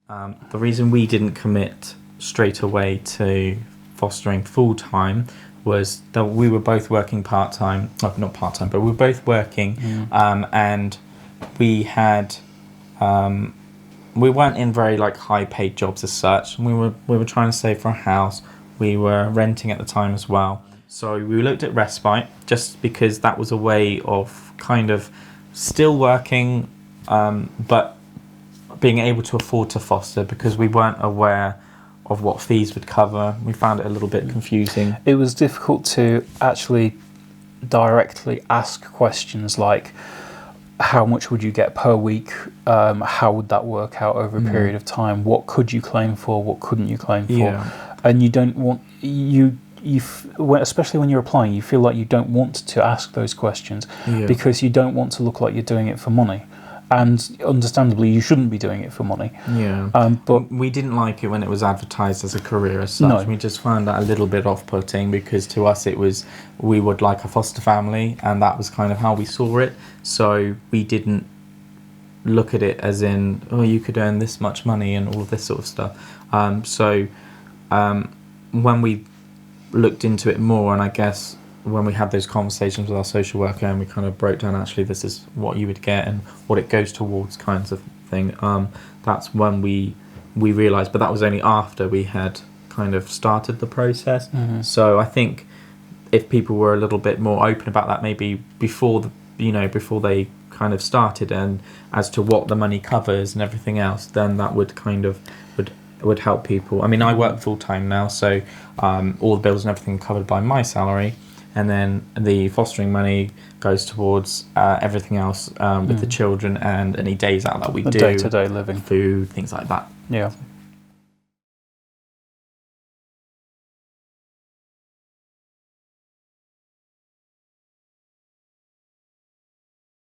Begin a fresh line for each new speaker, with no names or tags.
The reason we didn't commit straight away to fostering full-time was that we were both working part-time, not part-time, but we were both working, and we had, we weren't in very like high-paid jobs as such. We were trying to save for a house. We were renting at the time as well. So we looked at respite just because that was a way of kind of still working, but being able to afford to foster, because we weren't aware of what fees would cover. We found it a little bit confusing.
It was difficult to actually directly ask questions like, how much would you get per week? How would that work out over a period of time? What could you claim for? What couldn't you claim for?
Yeah.
And you don't want, especially when you're applying, you feel like you don't want to ask those questions because you don't want to look like you're doing it for money. And understandably, you shouldn't be doing it for money.
Yeah.
But
we didn't like it when it was advertised as a career as such.
No.
We just found that a little bit off-putting, because to us it was, we would like a foster family, and that was kind of how we saw it. So we didn't look at it as in, oh, you could earn this much money and all of this sort of stuff. When we looked into it more, and I guess when we had those conversations with our social worker and we kind of broke down, actually this is what you would get and what it goes towards kinds of thing, that's when we realised, but that was only after we had kind of started the process. So I think if people were a little bit more open about that maybe before they kind of started, and as to what the money covers and everything else, then that would kind of would help people. I mean, I work full-time now, so all the bills and everything are covered by my salary. And then the fostering money goes towards everything else with the children and any days out that we do.
Day-to-day living.
Food, things like that.
Yeah.